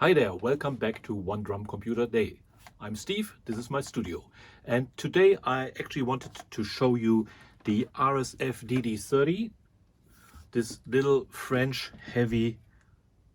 Hi there, welcome back to One Drum Computer Day. I'm Steve, this is my studio. And today I actually wanted to show you the RSF DD30, this little French heavy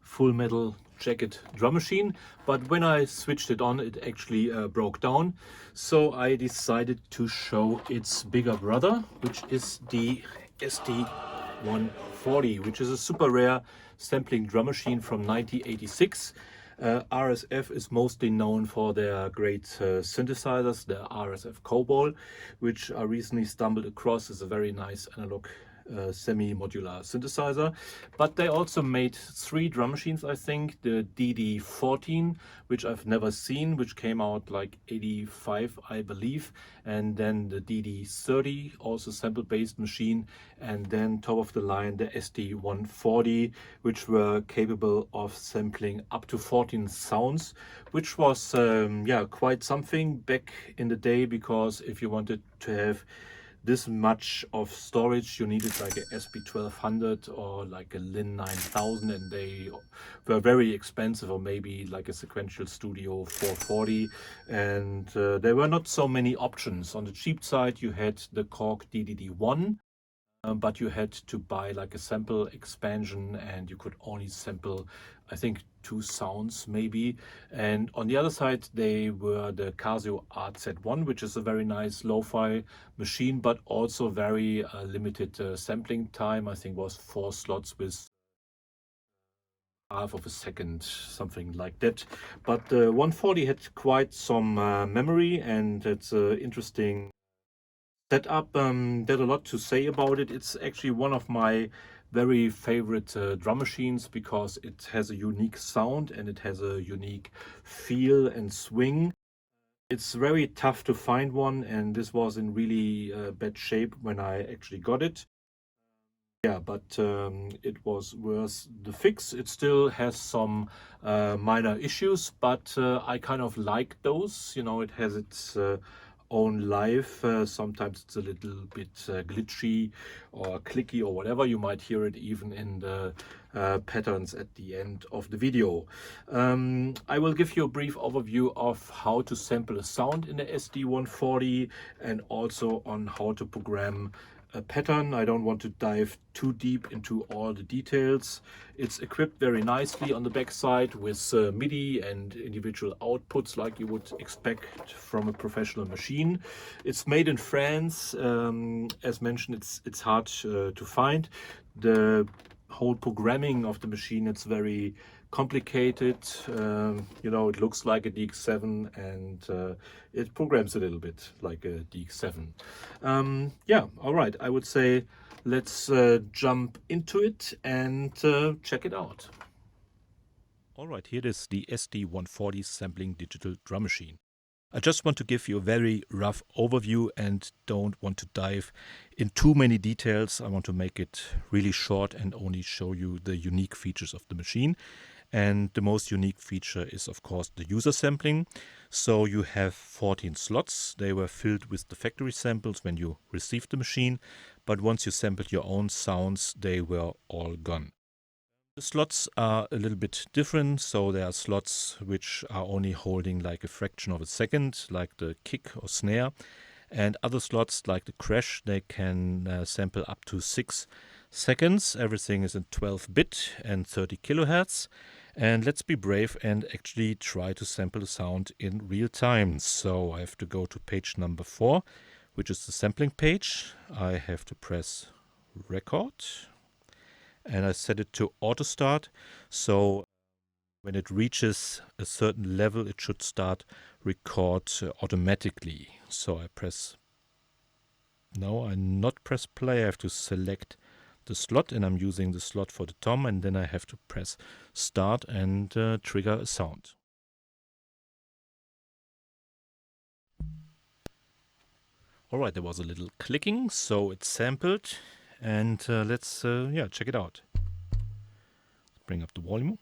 full metal jacket drum machine. But when I switched it on, it actually broke down. So I decided to show its bigger brother, which is the sd140, which is a super rare sampling drum machine from 1986. RSF is mostly known for their great synthesizers, the RSF Cobol, which I recently stumbled across as a very nice analog semi-modular synthesizer. But they also made three drum machines, I think. The DD14, which I've never seen, which came out like 85, I believe. And then the DD30, also sample-based machine. And then top of the line, the sd140, which were capable of sampling up to 14 sounds, which was quite something back in the day, because if you wanted to have this much of storage, you needed like a SB1200 or like a Lin 9000, and they were very expensive, or maybe like a Sequential Studio 440, and there were not so many options. On the cheap side, you had the Korg DDD1, but you had to buy like a sample expansion, and you could only sample, I think, 2 sounds maybe. And on the other side, they were the Casio RZ1, which is a very nice lo-fi machine, but also very limited sampling time. I think was 4 slots with half of a second, something like that. But the 140 had quite some memory, and it's interesting setup. There's a lot to say about it. It's actually one of my very favorite drum machines, because it has a unique sound and it has a unique feel and swing. It's very tough to find one, and this was in really bad shape when I actually got it. Yeah, but it was worth the fix. It still has some minor issues, but I kind of like those. You know, it has its own life. Sometimes it's a little bit glitchy or clicky or whatever. You might hear it even in the patterns at the end of the video. I will give you a brief overview of how to sample a sound in the SD140, and also on how to program a pattern. I don't want to dive too deep into all the details. It's equipped very nicely on the back side with MIDI and individual outputs like you would expect from a professional machine. It's made in France. As mentioned, it's hard to find. The whole programming of the machine, it's very complicated. You know, it looks like a DX7, and it programs a little bit like a DX7. Yeah, all right. I would say let's jump into it and check it out. All right, here is the SD140 sampling digital drum machine. I just want to give you a very rough overview and don't want to dive in too many details. I want to make it really short and only show you the unique features of the machine. And the most unique feature is, of course, the user sampling. So you have 14 slots. They were filled with the factory samples when you received the machine, but once you sampled your own sounds, they were all gone. The slots are a little bit different. So there are slots which are only holding like a fraction of a second, like the kick or snare. And other slots, like the crash, they can sample up to 6 seconds. Everything is in 12-bit and 30 kilohertz. And let's be brave and actually try to sample the sound in real time. So I have to go to page number 4, which is the sampling page. I have to press record, and I set it to auto start. So when it reaches a certain level, it should start record automatically. So I press, no, I not press play. I have to select the slot, and I'm using the slot for the tom, and then I have to press start and trigger a sound. All right, there was a little clicking, so it's sampled, and let's check it out. Bring up the volume,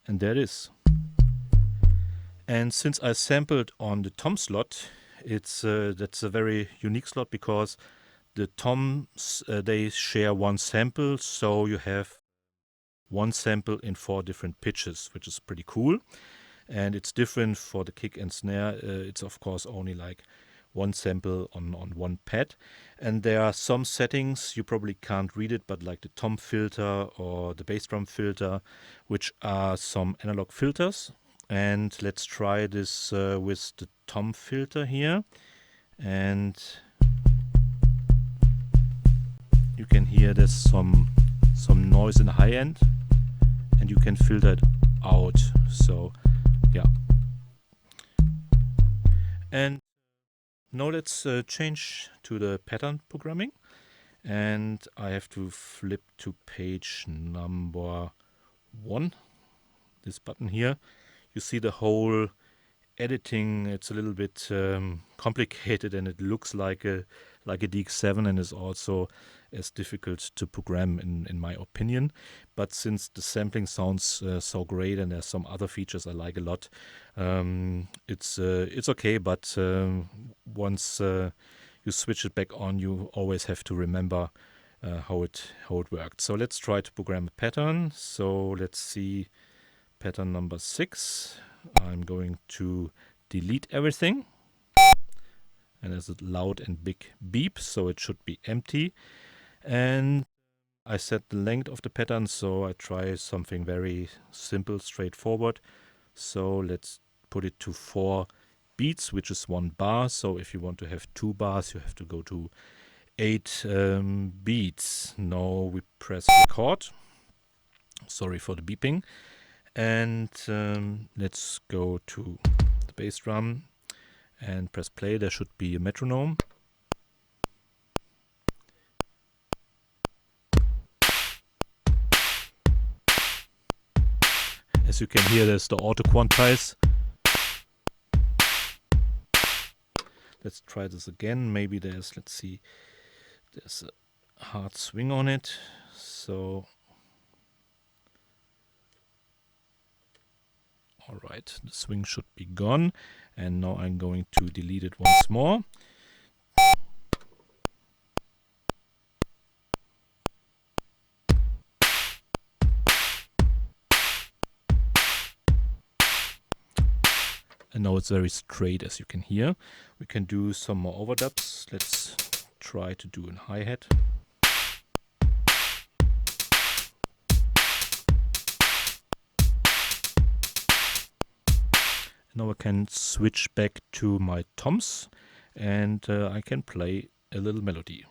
and there it is. And since I sampled on the tom slot, it's that's a very unique slot, because the toms they share one sample, so you have one sample in 4 different pitches, which is pretty cool. And it's different for the kick and snare. It's of course only like one sample on one pad. And there are some settings, you probably can't read it, but like the tom filter or the bass drum filter, which are some analog filters. And let's try this with the tom filter here. And you can hear there's some noise in the high end, and you can filter it out. So yeah. And now let's change to the pattern programming, and I have to flip to page number 1, this button here. You see the whole editing. It's a little bit complicated, and it looks like a DX7, and is also as difficult to program in my opinion. But since the sampling sounds so great, and there's some other features I like a lot, it's okay. But once you switch it back on, you always have to remember how it worked. So let's try to program a pattern. So let's see pattern number 6. I'm going to delete everything, and there's a loud and big beep, so it should be empty. And I set the length of the pattern, so I try something very simple, straightforward. So let's put it to 4 beats, which is 1 bar. So if you want to have 2 bars, you have to go to 8 beats. Now we press record. Sorry for the beeping. And let's go to the bass drum and press play. There should be a metronome. As you can hear, there's the auto quantize. Let's try this again. Maybe there's, let's see, there's a hard swing on it. So all right, the swing should be gone. And now I'm going to delete it once more. And now it's very straight, as you can hear. We can do some more overdubs. Let's try to do a hi-hat. Now I can switch back to my toms, and I can play a little melody.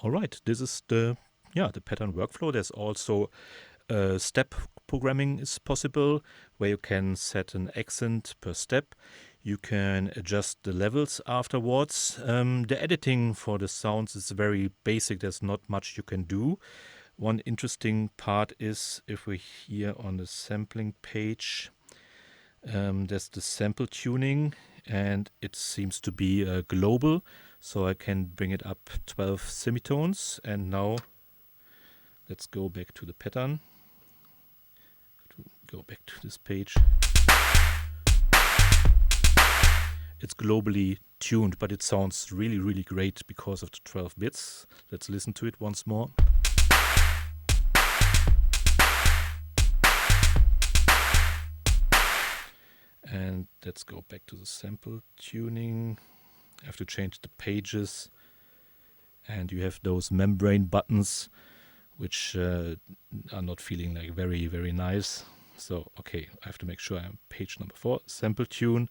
All right, this is the pattern workflow. There's also step programming is possible, where you can set an accent per step. You can adjust the levels afterwards. The editing for the sounds is very basic. There's not much you can do. One interesting part is if we here on the sampling page, there's the sample tuning, and it seems to be global. So I can bring it up 12 semitones. And now let's go back to the pattern. Go back to this page. It's globally tuned, but it sounds really, really great because of the 12 bits. Let's listen to it once more. And let's go back to the sample tuning. I have to change the pages, and you have those membrane buttons, which are not feeling like very, very nice. So, okay, I have to make sure I'm page number 4, sample tune,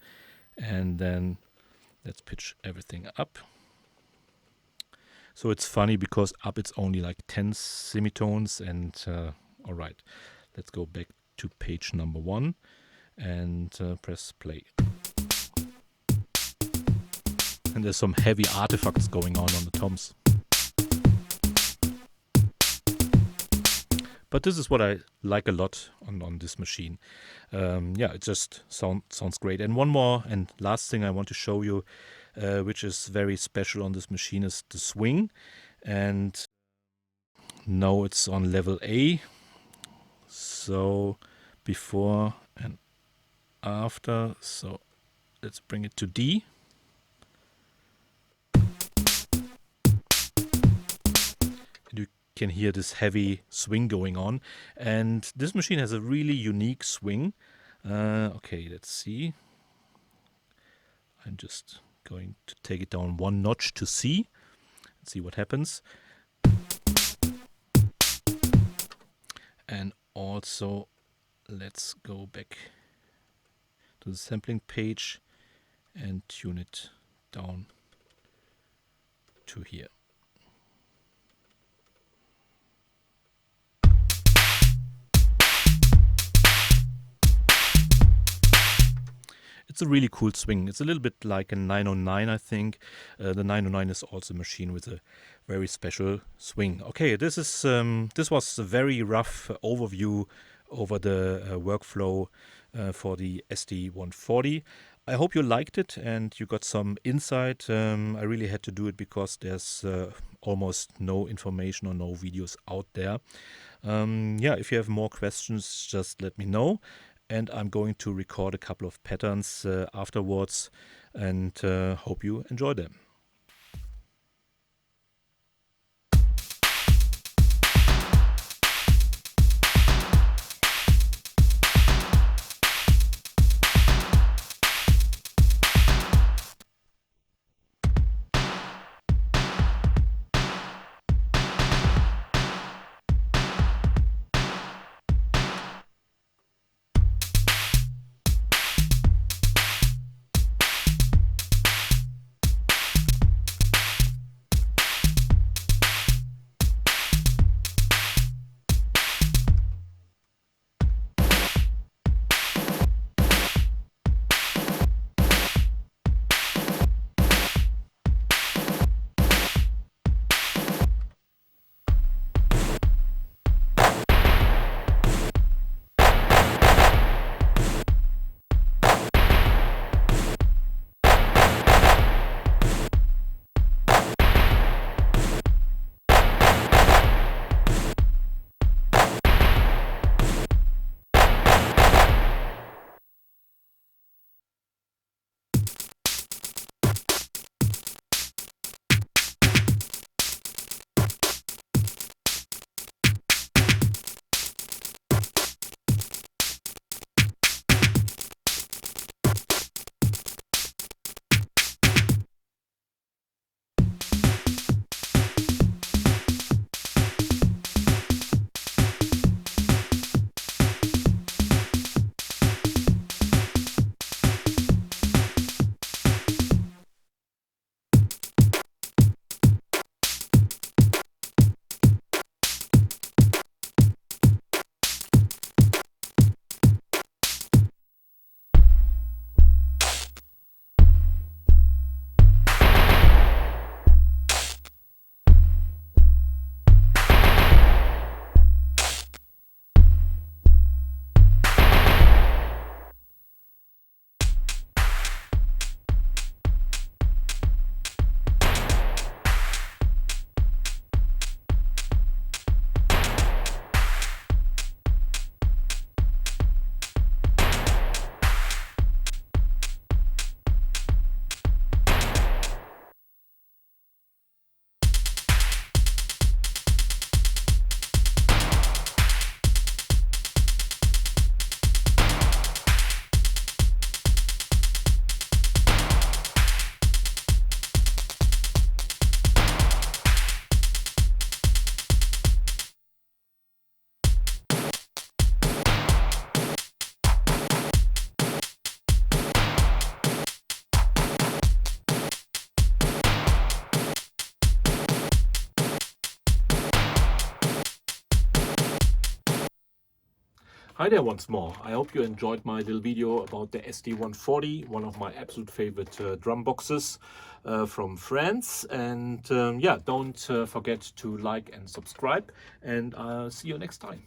and then let's pitch everything up. So it's funny because up it's only like 10 semitones, and all right, let's go back to page number 1 and press play. And there's some heavy artifacts going on the toms. But this is what I like a lot on this machine. It just sounds great. And one more and last thing I want to show you, which is very special on this machine, is the swing. And now it's on level A. So before, and after. So let's bring it to D. You can hear this heavy swing going on, and this machine has a really unique swing. Okay, let's see. I'm just going to take it down one notch to C. Let's see what happens. And also, let's go back to the sampling page and tune it down to here. It's a really cool swing. It's a little bit like a 909, I think. The 909 is also a machine with a very special swing. Okay, this was a very rough overview over the workflow for the sd140. I hope you liked it and you got some insight. I really had to do it because there's almost no information or no videos out there. Yeah, if you have more questions, just let me know. And I'm going to record a couple of patterns afterwards, and hope you enjoy them. Hi there once more. I hope you enjoyed my little video about the sd140, one of my absolute favorite drum boxes from France. And yeah, don't forget to like and subscribe, and I'll see you next time.